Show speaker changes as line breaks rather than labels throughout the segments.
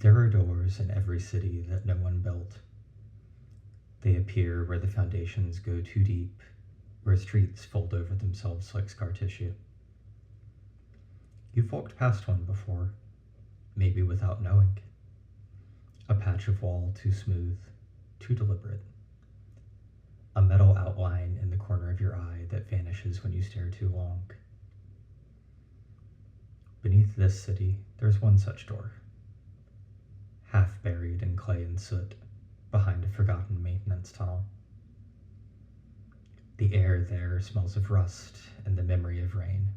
There are doors in every city that no one built. They appear where the foundations go too deep, where streets fold over themselves like scar tissue. You've walked past one before, maybe without knowing. A patch of wall too smooth, too deliberate. A metal outline in the corner of your eye that vanishes when you stare too long. Beneath this city, there's one such door, half buried in clay and soot, behind a forgotten maintenance tunnel. The air there smells of rust and the memory of rain.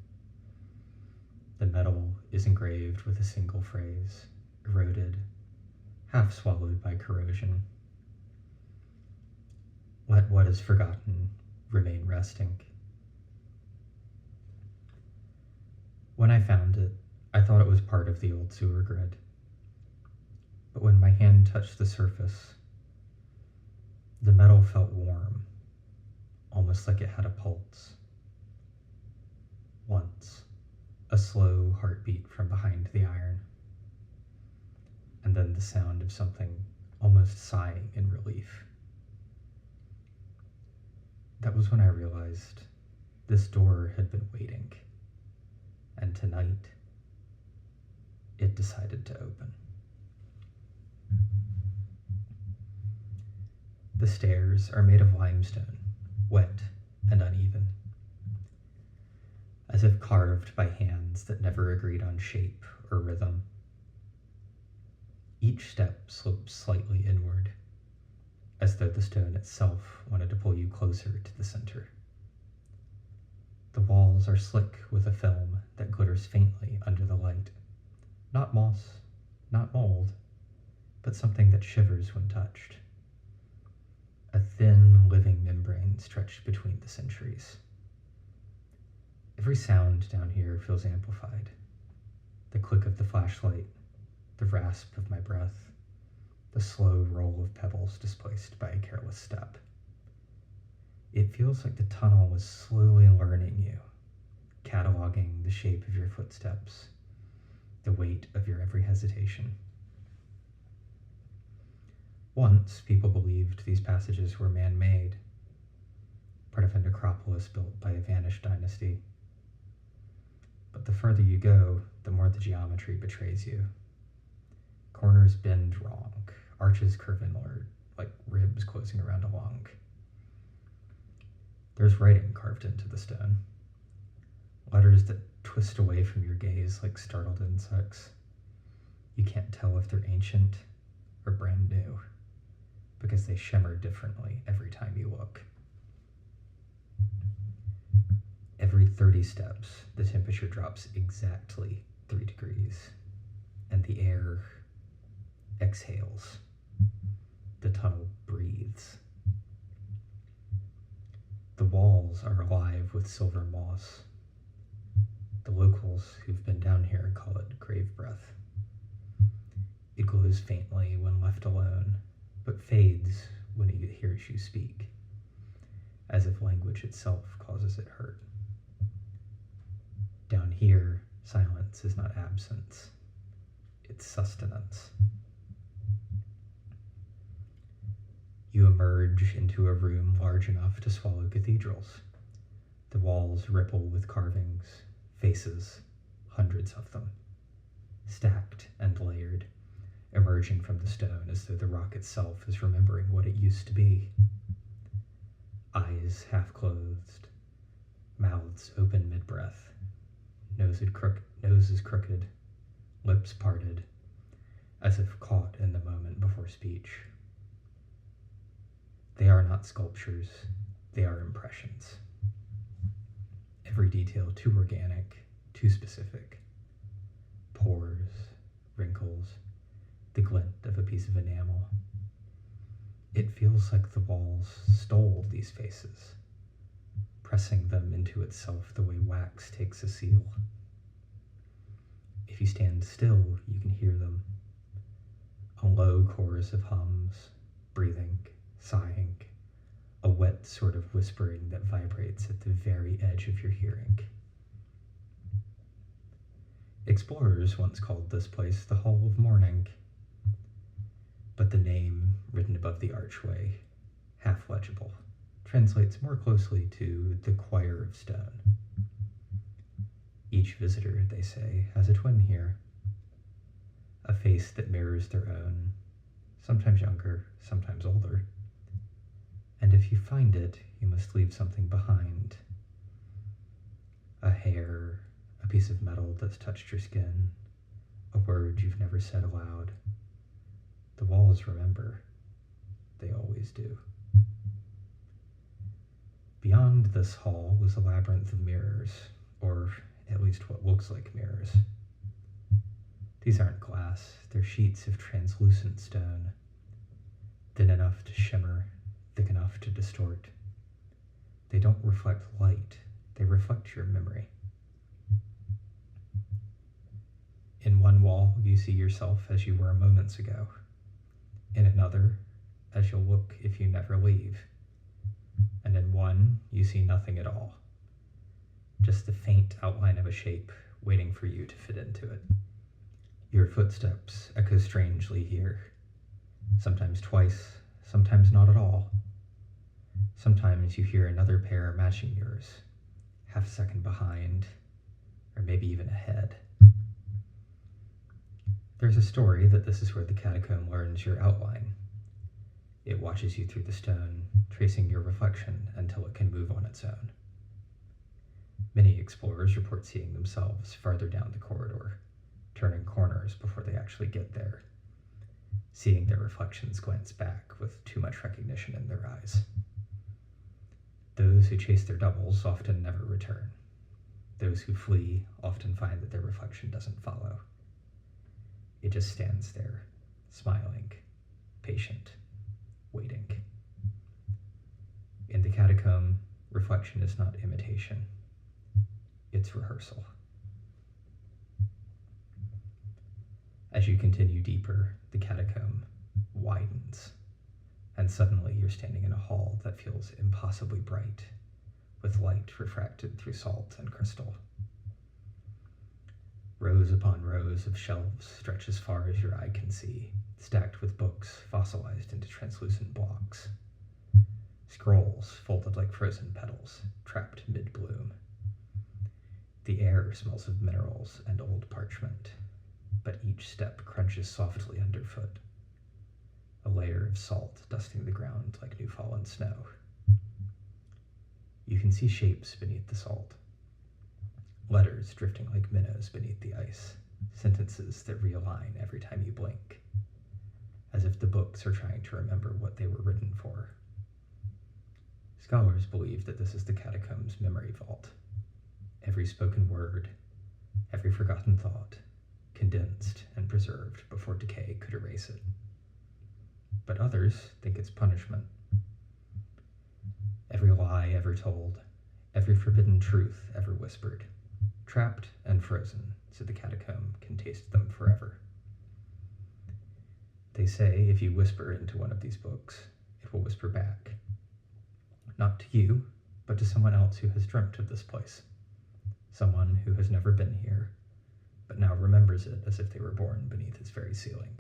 The metal is engraved with a single phrase, eroded, half swallowed by corrosion. Let what is forgotten remain resting. When I found it, I thought it was part of the old sewer grid. But when my hand touched the surface, the metal felt warm, almost like it had a pulse. Once, a slow heartbeat from behind the iron, and then the sound of something almost sighing in relief. That was when I realized this door had been waiting, and tonight it decided to open. The stairs are made of limestone, wet and uneven, as if carved by hands that never agreed on shape or rhythm. Each step slopes slightly inward, as though the stone itself wanted to pull you closer to the center. The walls are slick with a film that glitters faintly under the light. Not moss, not mold, but something that shivers when touched. A thin, living membrane stretched between the centuries. Every sound down here feels amplified. The click of the flashlight, the rasp of my breath, the slow roll of pebbles displaced by a careless step. It feels like the tunnel was slowly learning you, cataloging the shape of your footsteps, the weight of your every hesitation. Once, people believed these passages were man-made, part of a necropolis built by a vanished dynasty. But the further you go, the more the geometry betrays you. Corners bend wrong, arches curve inward, like ribs closing around a lung. There's writing carved into the stone, letters that twist away from your gaze like startled insects. You can't tell if they're ancient or brand new, because they shimmer differently every time you look. Every 30 steps, the temperature drops exactly 3 degrees, and the air exhales. The tunnel breathes. The walls are alive with silver moss. The locals who've been down here call it grave breath. It glows faintly when left alone, but fades when it hears you speak, as if language itself causes it hurt. Down here, silence is not absence, it's sustenance. You emerge into a room large enough to swallow cathedrals. The walls ripple with carvings, faces, hundreds of them, stacked and layered, emerging from the stone as though the rock itself is remembering what it used to be. Eyes half closed, mouths open mid-breath, noses crooked, lips parted, as if caught in the moment before speech. They are not sculptures, they are impressions. Every detail too organic, too specific. Pores, wrinkles, the glint of a piece of enamel. It feels like the walls stole these faces, pressing them into itself the way wax takes a seal. If you stand still, you can hear them. A low chorus of hums, breathing, sighing, a wet sort of whispering that vibrates at the very edge of your hearing. Explorers once called this place the Hall of Mourning, but the name written above the archway, half legible, translates more closely to the Choir of Stone. Each visitor, they say, has a twin here, a face that mirrors their own, sometimes younger, sometimes older. And if you find it, you must leave something behind. A hair, a piece of metal that's touched your skin, a word you've never said aloud. The walls remember. They always do. Beyond this hall was a labyrinth of mirrors, or at least what looks like mirrors. These aren't glass, they're sheets of translucent stone, thin enough to shimmer, thick enough to distort. They don't reflect light, they reflect your memory. In one wall, you see yourself as you were moments ago. In another, as you'll look if you never leave. And in one, you see nothing at all. Just the faint outline of a shape waiting for you to fit into it. Your footsteps echo strangely here, sometimes twice, sometimes not at all. Sometimes you hear another pair matching yours, half a second behind, or maybe even ahead. There's a story that this is where the catacomb learns your outline. It watches you through the stone, tracing your reflection until it can move on its own. Many explorers report seeing themselves farther down the corridor, turning corners before they actually get there, seeing their reflections glance back with too much recognition in their eyes. Those who chase their doubles often never return. Those who flee often find that their reflection doesn't follow. It just stands there, smiling, patient, waiting. In the catacomb, reflection is not imitation. It's rehearsal. As you continue deeper, the catacomb widens, and suddenly you're standing in a hall that feels impossibly bright, with light refracted through salt and crystal. Rows upon rows of shelves stretch as far as your eye can see, stacked with books fossilized into translucent blocks. Scrolls folded like frozen petals, trapped mid-bloom. The air smells of minerals and old parchment, but each step crunches softly underfoot, a layer of salt dusting the ground like new fallen snow. You can see shapes beneath the salt, letters drifting like minnows beneath the ice, sentences that realign every time you blink, as if the books are trying to remember what they were written for. Scholars believe that this is the catacomb's memory vault. Every spoken word, every forgotten thought, condensed and preserved before decay could erase it. But others think it's punishment. Every lie ever told, every forbidden truth ever whispered, trapped and frozen so the catacomb can taste them forever. They say if you whisper into one of these books, it will whisper back. Not to you, but to someone else who has dreamt of this place. Someone who has never been here, but now remembers it as if they were born beneath its very ceiling.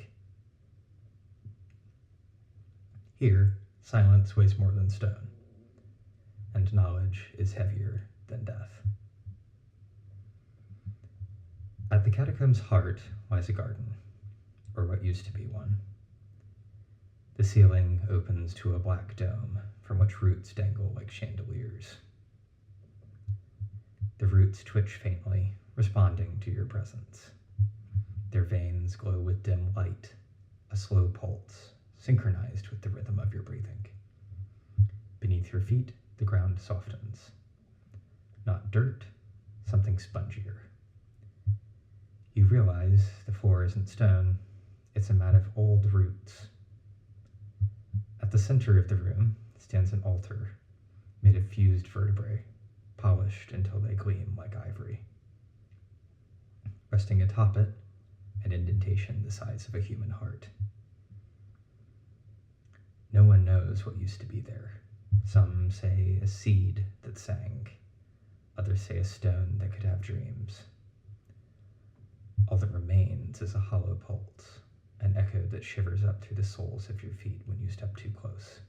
Here, silence weighs more than stone, and knowledge is heavier than death. At the catacomb's heart lies a garden, or what used to be one. The ceiling opens to a black dome from which roots dangle like chandeliers. The roots twitch faintly, responding to your presence. Their veins glow with dim light, a slow pulse, synchronized with the rhythm of your breathing. Beneath your feet, the ground softens. Not dirt, something spongier. You realize the floor isn't stone, it's a mat of old roots. At the center of the room stands an altar made of fused vertebrae, polished until they gleam like ivory. Resting atop it, an indentation the size of a human heart. No one knows what used to be there. Some say a seed that sang. Others say a stone that could have dreams. All that remains is a hollow pulse, an echo that shivers up through the soles of your feet when you step too close.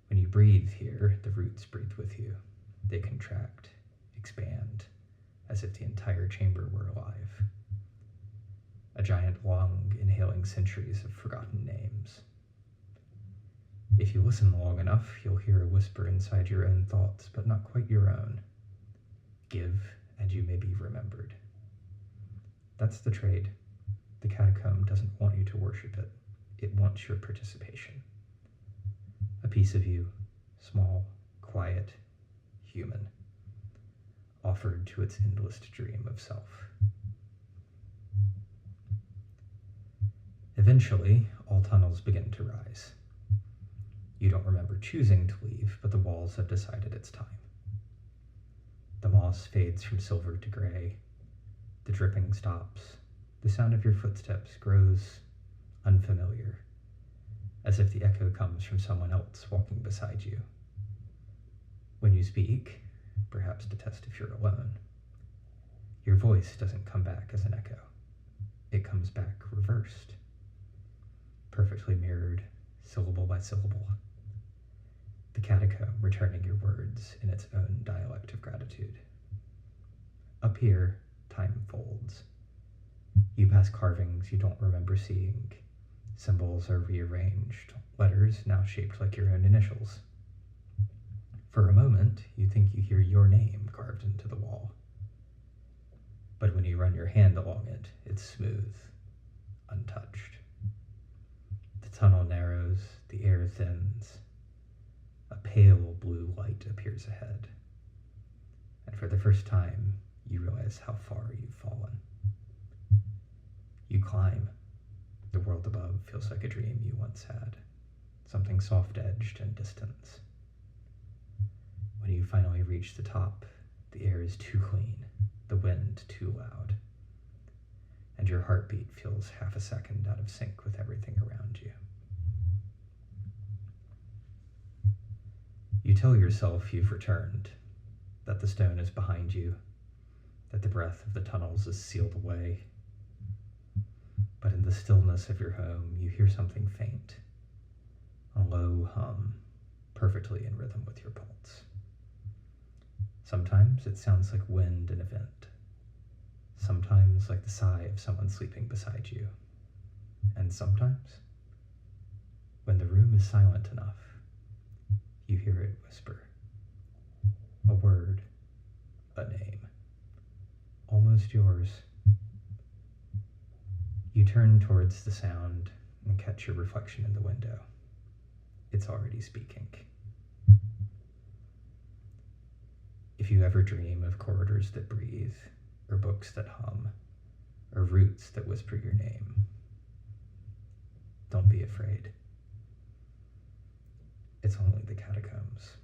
When you breathe here, the roots breathe with you. They contract, expand, as if the entire chamber were alive. A giant lung inhaling centuries of forgotten names. If you listen long enough, you'll hear a whisper inside your own thoughts, but not quite your own. Give, and you may be remembered. That's the trade. The catacomb doesn't want you to worship it. It wants your participation. A piece of you, small, quiet, human, offered to its endless dream of self. Eventually, all tunnels begin to rise. You don't remember choosing to leave, but the walls have decided it's time. The moss fades from silver to gray. The dripping stops. The sound of your footsteps grows unfamiliar, as if the echo comes from someone else walking beside you. When you speak, perhaps to test if you're alone, your voice doesn't come back as an echo. It comes back reversed, perfectly mirrored, syllable by syllable. The catacomb returning your words in its own dialect of gratitude. Up here, time folds. You pass carvings you don't remember seeing. Symbols are rearranged, letters now shaped like your own initials. For a moment, you think you hear your name carved into the wall. But when you run your hand along it, it's smooth, untouched. The tunnel narrows, the air thins. A pale blue light appears ahead. And for the first time, you realize how far you've fallen. You climb. The world above feels like a dream you once had, something soft-edged and distant. When you finally reach the top, the air is too clean, the wind too loud, and your heartbeat feels half a second out of sync with everything around you. You tell yourself you've returned, that the stone is behind you, that the breath of the tunnels is sealed away. But in the stillness of your home, you hear something faint, a low hum, perfectly in rhythm with your pulse. Sometimes it sounds like wind in a vent, sometimes like the sigh of someone sleeping beside you, and sometimes, when the room is silent enough, you hear it whisper, a word, a name, almost yours. You turn towards the sound and catch your reflection in the window. It's already speaking. If you ever dream of corridors that breathe, or books that hum, or roots that whisper your name, don't be afraid. It's only the catacombs.